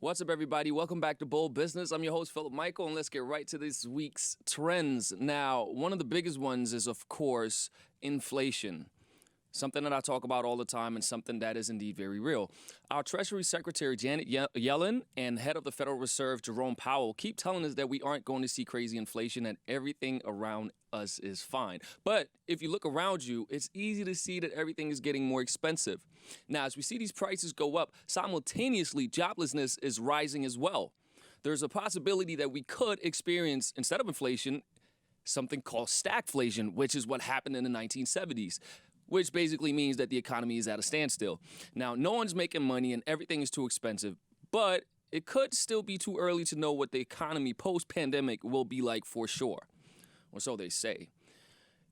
What's up, everybody? Welcome back to Bold Business. I'm your host, Philip Michael, and let's get right to this week's trends. Now, one of the biggest ones is, of course, inflation. Something that I talk about all the time and something that is indeed very real. Our Treasury Secretary Janet Yellen and head of the Federal Reserve Jerome Powell keep telling us that we aren't going to see crazy inflation and everything around us is fine. But if you look around you, it's easy to see that everything is getting more expensive. Now, as we see these prices go up, simultaneously, joblessness is rising as well. There's a possibility that we could experience, instead of inflation, something called stagflation, which is what happened in the 1970s. Which basically means that the economy is at a standstill. Now, no one's making money and everything is too expensive, but it could still be too early to know what the economy post-pandemic will be like for sure. Or so they say.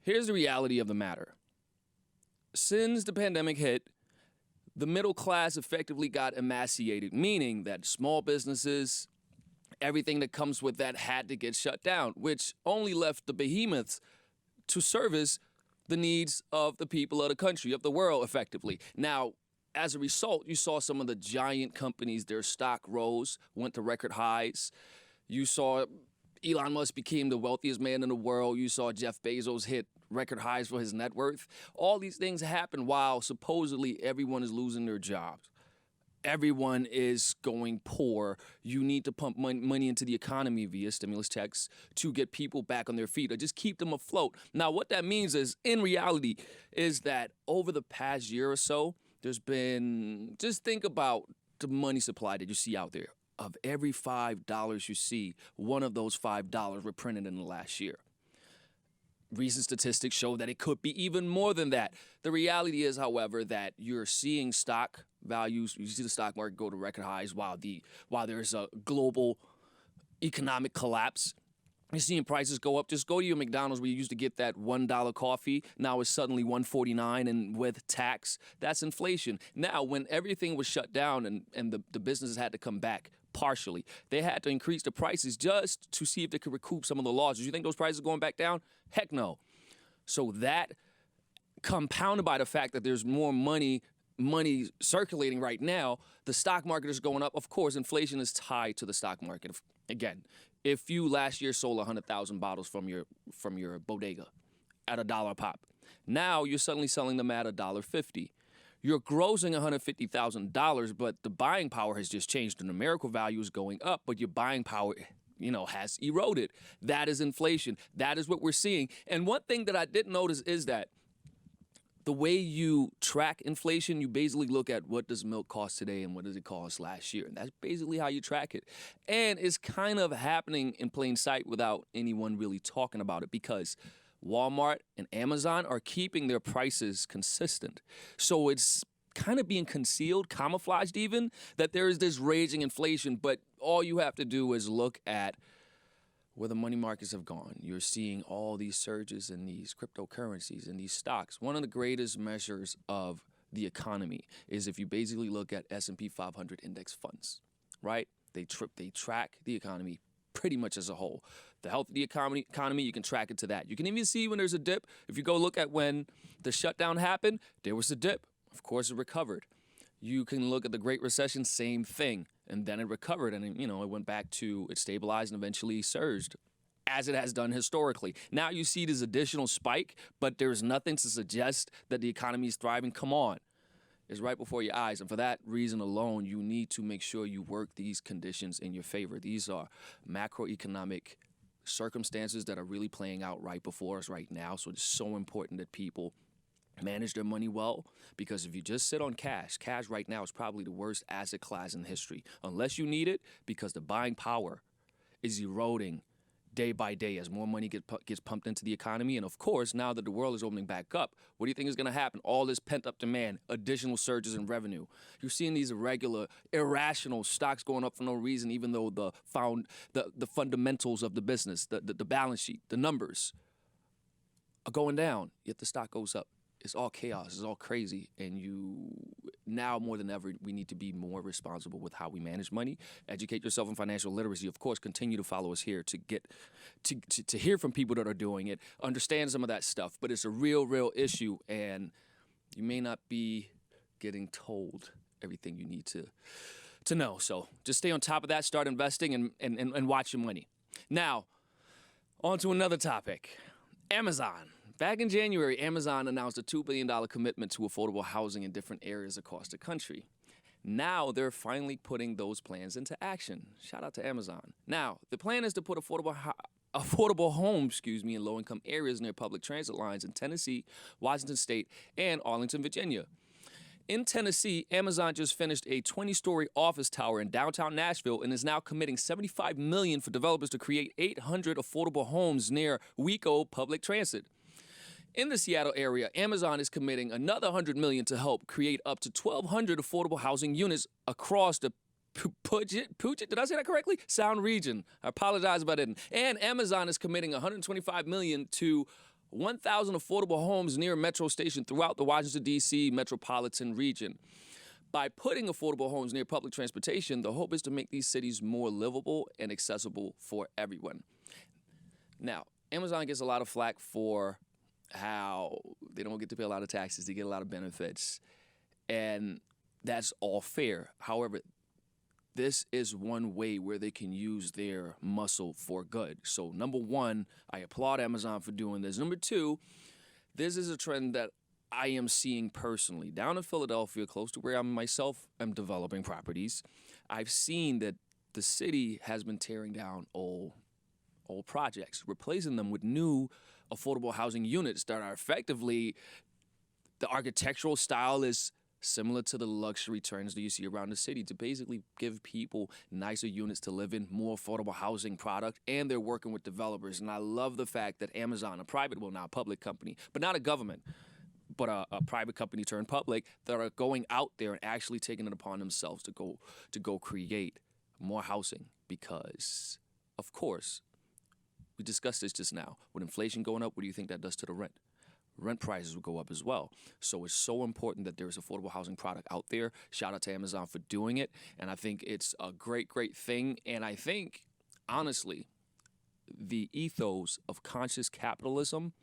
Here's the reality of the matter. Since the pandemic hit, the middle class effectively got emaciated, meaning that small businesses, everything that comes with that had to get shut down, which only left the behemoths to service the needs of the people of the country, of the world, effectively. Now, as a result, you saw some of the giant companies, their stock rose, went to record highs. You saw Elon Musk became the wealthiest man in the world. You saw Jeff Bezos hit record highs for his net worth. All these things happen while supposedly everyone is losing their jobs. Everyone is going poor. You need to pump money into the economy via stimulus checks to get people back on their feet or just keep them afloat. Now, what that means is, in reality, is that over the past year or so, there's been, just think about the money supply that you see out there. Of every $5 you see, one of those $5 were printed in the last year. Recent statistics show that it could be even more than that. The reality is, however, that you're seeing stock values, you see the stock market go to record highs while there's a global economic collapse. You're seeing prices go up. Just go to your McDonald's where you used to get that $1 coffee. Now it's suddenly $1.49, and with tax, that's inflation. Now, when everything was shut down and the businesses had to come back partially, they had to increase the prices just to see if they could recoup some of the losses. You think those prices are going back down? Heck no. So that, compounded by the fact that there's more money circulating right now, the stock market is going up. Of course, inflation is tied to the stock market. Again, if you last year sold 100,000 bottles from your bodega at $1 a pop, now you're suddenly selling them at $1.50. You're grossing $150,000, but the buying power has just changed. The numerical value is going up, but your buying power, has eroded. That is inflation. That is what we're seeing. And one thing that I did notice is that the way you track inflation, you basically look at what does milk cost today and what does it cost last year. And that's basically how you track it. And it's kind of happening in plain sight without anyone really talking about it, because Walmart and Amazon are keeping their prices consistent. So it's kind of being concealed, camouflaged even, that there is this raging inflation. But all you have to do is look at where the money markets have gone. You're seeing all these surges in these cryptocurrencies and these stocks. One of the greatest measures of the economy is if you basically look at S&P 500 index funds, right? They track the economy pretty much as a whole. The health of the economy, you can track it to that. You can even see when there's a dip. If you go look at when the shutdown happened, there was a dip. Of course, it recovered. You can look at the Great Recession, same thing. And then it recovered and, it went back to, it stabilized and eventually surged, as it has done historically. Now you see this additional spike, but there's nothing to suggest that the economy is thriving. Come on. It's right before your eyes. And for that reason alone, you need to make sure you work these conditions in your favor. These are macroeconomic circumstances that are really playing out right before us right now. So it's so important that people manage their money well, because if you just sit on cash right now is probably the worst asset class in history, unless you need it, because the buying power is eroding day by day as more money gets pumped into the economy. And of course, now that the world is opening back up, what do you think is going to happen? All this pent-up demand, additional surges in revenue. You're seeing these irrational stocks going up for no reason, even though the fundamentals of the business, the balance sheet, the numbers are going down, yet the stock goes up. It's all chaos. It's all crazy. And now more than ever, we need to be more responsible with how we manage money. Educate yourself in financial literacy. Of course, continue to follow us here to get to hear from people that are doing it, understand some of that stuff. But it's a real issue, and you may not be getting told everything you need to to know. So just stay on top of that, start investing, and watch your money. Now, on to another topic. Amazon. Back in January, Amazon announced a $2 billion commitment to affordable housing in different areas across the country. Now they're finally putting those plans into action. Shout out to Amazon. Now, the plan is to put affordable homes, in low-income areas near public transit lines in Tennessee, Washington State, and Arlington, Virginia. In Tennessee, Amazon just finished a 20-story office tower in downtown Nashville and is now committing $75 million for developers to create 800 affordable homes near WeCo public transit. In the Seattle area, Amazon is committing another $100 million to help create up to 1,200 affordable housing units across the Puget, did I say that correctly? Sound region. I apologize about it. And Amazon is committing $125 million to 1,000 affordable homes near Metro Station throughout the Washington, D.C. metropolitan region. By putting affordable homes near public transportation, the hope is to make these cities more livable and accessible for everyone. Now, Amazon gets a lot of flack for how they don't get to pay a lot of taxes, they get a lot of benefits, and that's all fair. However, this is one way where they can use their muscle for good. So, number one, I applaud Amazon for doing this. Number two, this is a trend that I am seeing personally. Down in Philadelphia, close to where I myself am developing properties, I've seen that the city has been tearing down old projects, replacing them with new affordable housing units that are effectively, the architectural style is similar to the luxury trends that you see around the city, to basically give people nicer units to live in, more affordable housing product, and they're working with developers. And I love the fact that Amazon, a private, well, now a public company, but not a government, but a private company turned public, that are going out there and actually taking it upon themselves to go create more housing. Because, of course, we discussed this just now. With inflation going up, what do you think that does to the rent? Rent prices will go up as well. So it's so important that there is affordable housing product out there. Shout out to Amazon for doing it. And I think it's a great, great thing. And I think, honestly, the ethos of conscious capitalism,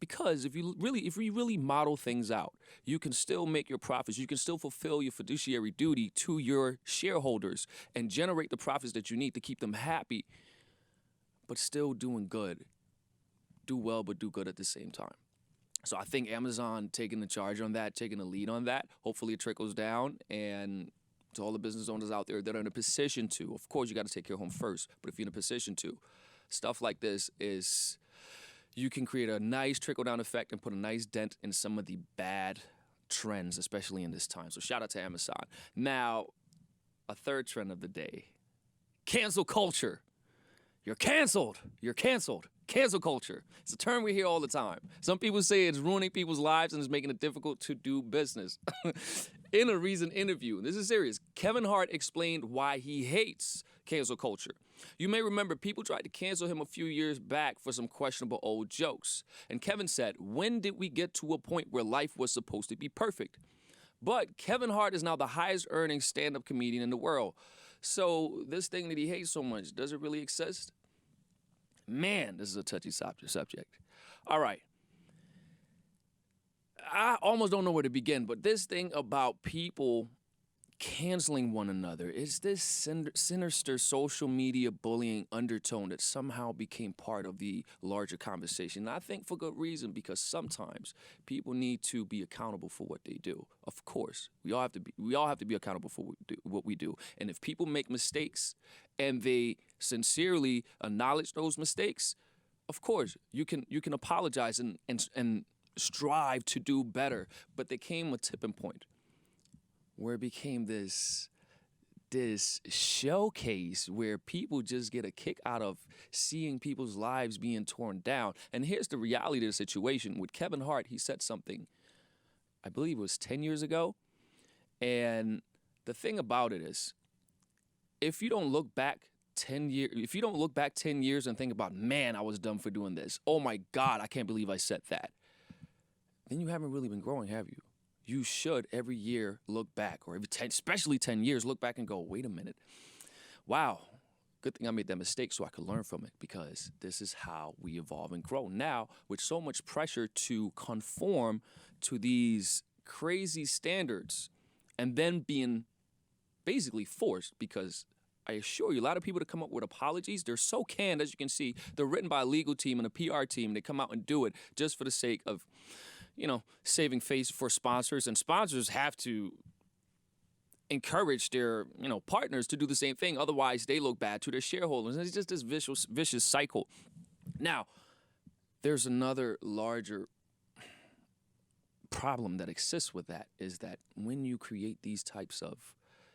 because if you really model things out, you can still make your profits. You can still fulfill your fiduciary duty to your shareholders and generate the profits that you need to keep them happy, but still doing good. Do well, but do good at the same time. So I think Amazon taking the charge on that, taking the lead on that, hopefully it trickles down, and to all the business owners out there that are in a position to, of course you got to take your home first, but if you're in a position to, stuff like this is, you can create a nice trickle-down effect and put a nice dent in some of the bad trends, especially in this time. So shout out to Amazon. Now, a third trend of the day, cancel culture. You're canceled. You're canceled. Cancel culture. It's a term we hear all the time. Some people say it's ruining people's lives and it's making it difficult to do business. In a recent interview, this is serious, Kevin Hart explained why he hates cancel culture. You may remember people tried to cancel him a few years back for some questionable old jokes. And Kevin said, when did we get to a point where life was supposed to be perfect? But Kevin Hart is now the highest earning stand-up comedian in the world. So this thing that he hates so much, does it really exist? Man, this is a touchy subject. All right. I almost don't know where to begin, but this thing about people canceling one another is this sinister social media bullying undertone that somehow became part of the larger conversation. And I think for good reason, because sometimes people need to be accountable for what they do. Of course, we all have to be accountable for what we do. And if people make mistakes and they sincerely acknowledge those mistakes, of course, you can apologize and strive to do better. But there came a tipping point where it became this showcase where people just get a kick out of seeing people's lives being torn down. And here's the reality of the situation. With Kevin Hart, he said something, I believe it was 10 years ago. And the thing about it is, if you don't look back 10 years and think about, man, I was dumb for doing this. Oh my God, I can't believe I said that. Then you haven't really been growing, have you? You should every year look back, or every 10, especially 10 years, look back and go, wait a minute. Wow, good thing I made that mistake so I could learn from it, because this is how we evolve and grow. Now, with so much pressure to conform to these crazy standards and then being basically forced, because I assure you, a lot of people that come up with apologies, they're so canned, as you can see. They're written by a legal team and a PR team. They come out and do it just for the sake of, saving face for sponsors. And sponsors have to encourage their, partners to do the same thing. Otherwise, they look bad to their shareholders. And it's just this vicious cycle. Now, there's another larger problem that exists with that, is that when you create these types of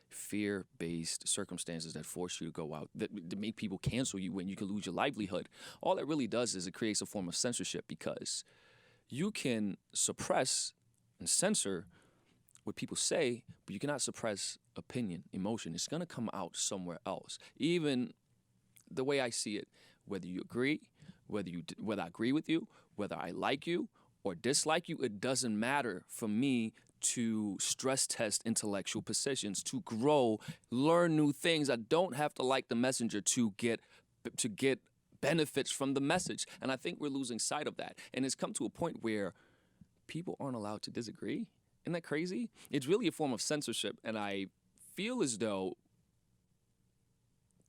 fear-based circumstances that force you to go out, that make people cancel you when you can lose your livelihood, all that really does is it creates a form of censorship, because you can suppress and censor what people say, but you cannot suppress opinion, emotion. It's going to come out somewhere else. Even the way I see it, whether you agree, whether I agree with you, whether I like you or dislike you, it doesn't matter for me to stress test intellectual positions, to grow, learn new things. I don't have to like the messenger to get benefits from the message. And I think we're losing sight of that. And it's come to a point where people aren't allowed to disagree. Isn't that crazy? It's really a form of censorship. And I feel as though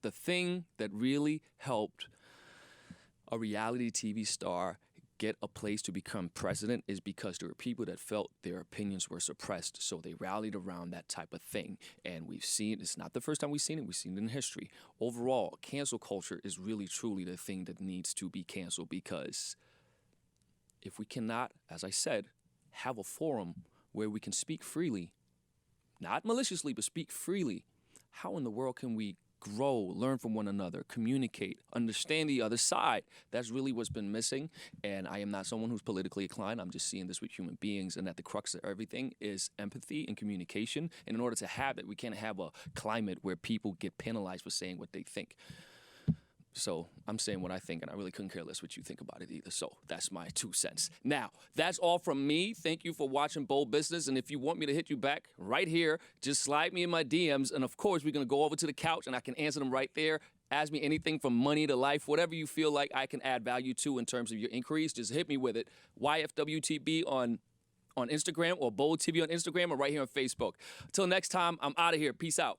the thing that really helped a reality TV star get a place to become president is because there were people that felt their opinions were suppressed, so they rallied around that type of thing. And we've seen, it's not the first time we've seen it in history. Overall, cancel culture is really truly the thing that needs to be canceled, because if we cannot, as I said, have a forum where we can speak freely, not maliciously, but speak freely, how in the world can we grow, learn from one another, communicate, understand the other side? That's really what's been missing. And I am not someone who's politically inclined. I'm just seeing this with human beings, and that the crux of everything is empathy and communication. And in order to have that, we can't have a climate where people get penalized for saying what they think. So I'm saying what I think, and I really couldn't care less what you think about it either. So that's my 2 cents. Now, that's all from me. Thank you for watching Bold Business. And if you want me to hit you back right here, just slide me in my DMs. And of course, we're going to go over to the couch and I can answer them right there. Ask me anything from money to life, whatever you feel like I can add value to in terms of your inquiries. Just hit me with it. YFWTB on Instagram, or Bold TV on Instagram, or right here on Facebook. Until next time, I'm out of here. Peace out.